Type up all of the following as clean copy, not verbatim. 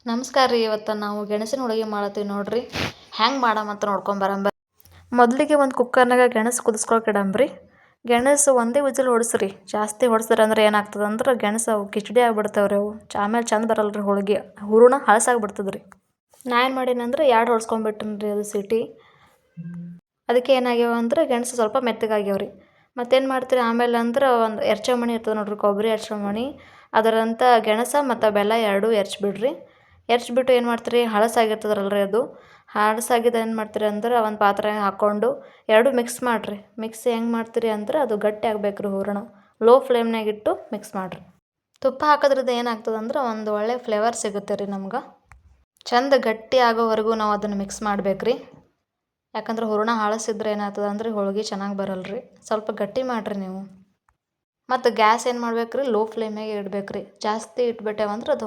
ನಮಸ್ಕಾರ ರೀ. ಇವತ್ತು ನಾವು ಗೆಣಸಿನ ಹೋಳಿಗೆ ಮಾಡತ್ತೀವಿ ನೋಡ್ರಿ. ಹೆಂಗೆ ಮಾಡಮಂತ ನೋಡ್ಕೊಂಬರಂಬ. ಮೊದಲಿಗೆ ಒಂದು ಕುಕ್ಕರ್ನಾಗ ಗೆಣಸು ಕುದಿಸ್ಕೊಳಕ್ಕೆ ಇಡಂಬ್ರಿ. ಗೆಣಸು ಒಂದೇ ವಿಜಿಲ್ ಹೊಡಿಸ್ರಿ. ಜಾಸ್ತಿ ಹೊಡ್ಸಿದ್ರೆ ಅಂದ್ರೆ ಏನಾಗ್ತದೆ ಅಂದ್ರೆ ಗೆಣಸು ಅವು ಕಿಚಡಿ ಆಗಿಬಿಡ್ತಾವ್ರಿ. ಅವು ಆಮೇಲೆ ಚಂದ ಬರಲ್ಲ ರೀ ಹೋಳಿಗೆ. ಹೂರಣ ಹಳಸಾಗ್ಬಿಡ್ತದೆ ರೀ. ನಾ ಏನು ಮಾಡೀನಂದ್ರೆ 2 ಹೊಡ್ಸ್ಕೊಂಡ್ಬಿಟ್ಟಿನಿ ರೀ ಅದು ಸೀಟಿ. ಅದಕ್ಕೆ ಏನಾಗ್ಯಾವ ಅಂದ್ರೆ ಗೆಣಸು ಸ್ವಲ್ಪ ಮೆತ್ತಗಾಗ್ಯಾವ್ರಿ. ಮತ್ತೇನು ಮಾಡ್ತೀರಿ ಆಮೇಲೆ ಅಂದ್ರೆ ಒಂದು ಎರ್ಚಮಣಿ ಇರ್ತದೆ ನೋಡ್ರಿ, ಕೊಬ್ಬರಿ ಎರ್ಚಮಣಿ. ಅದರಂಥ ಗೆಣಸ ಮತ್ತು ಬೆಲ್ಲ 2 ಎರ್ಚ್ಬಿಡ್ರಿ. ಎರ್ಚ್ಬಿಟ್ಟು ಏನು ಮಾಡ್ತೀರಿ, ಹಳಸಾಗಿರ್ತದ್ರಲ್ರಿ ಅದು. ಹಳಸಾಗಿದ್ದು ಏನು ಮಾಡ್ತೀರಿ ಅಂದ್ರೆ ಒಂದು ಪಾತ್ರೆ ಹಾಕ್ಕೊಂಡು 2 ಮಿಕ್ಸ್ ಮಾಡಿರಿ. ಮಿಕ್ಸ್ ಹೆಂಗೆ ಮಾಡ್ತೀರಿ ಅಂದ್ರೆ ಅದು ಗಟ್ಟಿ ಆಗ್ಬೇಕು ರೀ ಹೂರಣ. ಲೋ ಫ್ಲೇಮ್ನಾಗ ಇಟ್ಟು ಮಿಕ್ಸ್ ಮಾಡಿರಿ. ತುಪ್ಪ ಹಾಕೋದ್ರಿಂದ ಏನಾಗ್ತದೆ ಅಂದ್ರೆ ಒಂದು ಒಳ್ಳೆ ಫ್ಲೇವರ್ ಸಿಗುತ್ತೆ ರೀ ನಮ್ಗೆ. ಚಂದ ಗಟ್ಟಿ ಆಗೋವರೆಗೂ ನಾವು ಅದನ್ನು ಮಿಕ್ಸ್ ಮಾಡ್ಬೇಕು ರೀ. ಯಾಕಂದ್ರೆ ಹೂರಣ ಹಳಸಿದ್ರೆ ಏನಾಗ್ತದೆ ಅಂದ್ರೆ ಹೋಳಿಗೆ ಚೆನ್ನಾಗಿ ಬರಲ್ಲ ರೀ. ಸ್ವಲ್ಪ ಗಟ್ಟಿ ಮಾಡಿರಿ ನೀವು. ಮತ್ತು ಗ್ಯಾಸ್ ಏನು ಮಾಡ್ಬೇಕು ರೀ, ಲೋ ಫ್ಲೇಮ್ನಾಗೆ ಇಡ್ಬೇಕು ರೀ. ಜಾಸ್ತಿ ಇಟ್ಬಿಟ್ಟೇವಂದ್ರೆ ಅದು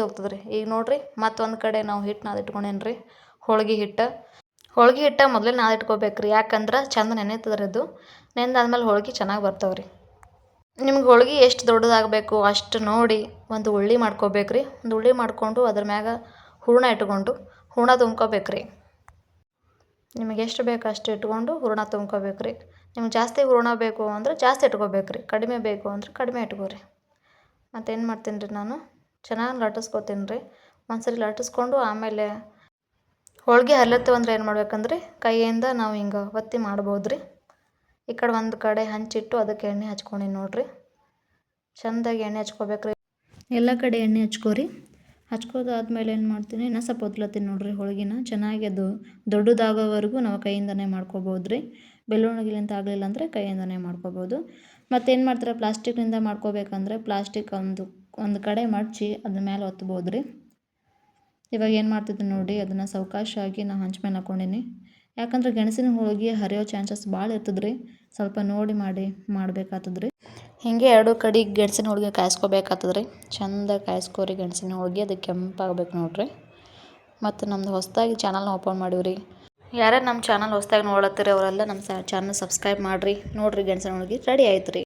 ಹೋಗ್ತದೆ ರೀ. ಈಗ ನೋಡಿರಿ ಮತ್ತೊಂದು ಕಡೆ ನಾವು ಹಿಟ್ಟು ನಾದಿಟ್ಕೊಂಡೇನಿ ರೀ. ಹೋಳ್ಗೆ ಹಿಟ್ಟು ಮೊದಲೇ ನಾದಿಟ್ಕೋಬೇಕು ರೀ. ಯಾಕಂದ್ರೆ ಚಂದ ನೆನೆತದೆ ರೀ ಅದು. ನೆನೆದಾದ್ಮೇಲೆ ಹೋಳ್ಗೆ ಚೆನ್ನಾಗಿ ಬರ್ತಾವೆ ರೀ. ನಿಮ್ಗೆ ಹೋಳ್ಗೆ ಎಷ್ಟು ದೊಡ್ಡದಾಗಬೇಕು ಅಷ್ಟು ನೋಡಿ ಒಂದು ಉಳ್ಳಿ ಮಾಡ್ಕೋಬೇಕು ರೀ. ಒಂದು ಉಳ್ಳಿ ಮಾಡಿಕೊಂಡು ಅದ್ರ ಮ್ಯಾಗ ಹೂರಣ ಇಟ್ಕೊಂಡು ಹೂರಣ ತುಂಬ್ಕೋಬೇಕು ರೀ. ನಿಮಗೆ ಎಷ್ಟು ಬೇಕು ಅಷ್ಟು ಇಟ್ಕೊಂಡು ಹೂರಣ ತುಂಬ್ಕೋಬೇಕು ರೀ. ನಿಮ್ಗೆ ಜಾಸ್ತಿ ಹೂರಣ ಬೇಕು ಅಂದ್ರೆ ಜಾಸ್ತಿ ಇಟ್ಕೋಬೇಕು ರೀ. ಕಡಿಮೆ ಬೇಕು ಅಂದ್ರೆ ಕಡಿಮೆ ಇಟ್ಕೋರಿ. ಮತ್ತೇನು ಮಾಡ್ತೀನಿ ರೀ, ನಾನು ಚೆನ್ನಾಗಿ ಲಟ್ಟಿಸ್ಕೊತೀನಿ ರೀ. ಒಂದ್ಸರಿ ಲಟ್ಟಿಸ್ಕೊಂಡು ಆಮೇಲೆ ಹೋಳ್ಗೆ ಹರ್ಲತ್ತೇವೆ ಅಂದ್ರೆ ಏನು ಮಾಡ್ಬೇಕಂದ್ರೆ ಕೈಯಿಂದ ನಾವು ಹಿಂಗೆ ಒತ್ತಿ ಮಾಡ್ಬೋದು ರೀ. ಈ ಕಡೆ ಒಂದು ಕಡೆ ಹಂಚಿಟ್ಟು ಅದಕ್ಕೆ ಎಣ್ಣೆ ಹಚ್ಕೊಂಡೀನಿ ನೋಡಿರಿ. ಚೆಂದಾಗಿ ಎಣ್ಣೆ ಹಚ್ಕೋಬೇಕು ರೀ. ಎಲ್ಲ ಕಡೆ ಎಣ್ಣೆ ಹಚ್ಕೋರಿ. ಹಚ್ಕೋದಾದ್ಮೇಲೆ ಏನು ಮಾಡ್ತೀನಿ, ಇನ್ನೂ ಸ್ವಲ್ಪ ಒತ್ಲತ್ತೀನಿ ನೋಡಿರಿ ಹೋಳಿಗೆನ. ಚೆನ್ನಾಗಿ ಅದು ದೊಡ್ಡದಾಗೋವರೆಗೂ ನಾವು ಕೈಯಿಂದನೇ ಮಾಡ್ಕೋಬೋದು ರೀ. ಬೆಳ್ಳುಣಿಗೆಲಿಂತ ಆಗಲಿಲ್ಲ ಅಂದರೆ ಕೈಯಿಂದನೇ ಮಾಡ್ಕೋಬೋದು. ಮತ್ತೇನು ಮಾಡ್ತಾರೆ, ಪ್ಲಾಸ್ಟಿಕ್ನಿಂದ ಮಾಡ್ಕೋಬೇಕಂದ್ರೆ ಪ್ಲಾಸ್ಟಿಕ್ ಒಂದು ಕಡೆ ಮಡಚಿ ಅದ್ರ ಮೇಲೆ ಒತ್ಬೋದು ರೀ. ಇವಾಗ ಏನು ಮಾಡ್ತಿದ್ದೀನಿ ನೋಡಿ, ಅದನ್ನು ಸಾವಕಾಶಾಗಿ ನಾನು ಹಂಚ್ ಮೇಲೆ ಹಾಕ್ಕೊಂಡೀನಿ. ಯಾಕಂದ್ರೆ ಗೆಣಸಿನ ಹೋಳಿಗೆ ಹರಿಯೋ ಚಾನ್ಸಸ್ ಭಾಳ ಇರ್ತದೆ ರೀ. ಸ್ವಲ್ಪ ನೋಡಿ ಮಾಡ್ಬೇಕಾಗ್ತದೆ ರೀ. ಹೀಗೆ 2 ಕಡೆ ಗೆಣಸಿನ ಹೋಳಿಗೆ ಕಾಯಿಸ್ಕೋಬೇಕಾಗ್ತದೆ ರೀ. ಚೆಂದ ಕಾಯಿಸ್ಕೋರಿ ಗೆಣಸಿನ ಹೋಳಿಗೆ. ಅದು ಕೆಂಪಾಗಬೇಕು ನೋಡಿರಿ. ಮತ್ತು ನಮ್ಮದು ಹೊಸದಾಗಿ ಚಾನಲ್ನ ಓಪನ್ ಮಾಡೀವ್ರಿ. ಯಾರ್ಯಾರು ನಮ್ಮ ಚಾನಲ್ ಹೊಸದಾಗಿ ನೋಡತ್ತೀರಿ ಅವರೆಲ್ಲ ನಮ್ಮ ಚಾನಲ್ ಸಬ್ಸ್ಕ್ರೈಬ್ ಮಾಡಿರಿ. ನೋಡಿರಿ ಗೆಣಸಿನ ಹೋಳಿಗೆ ರೆಡಿ ಆಯ್ತು ರೀ.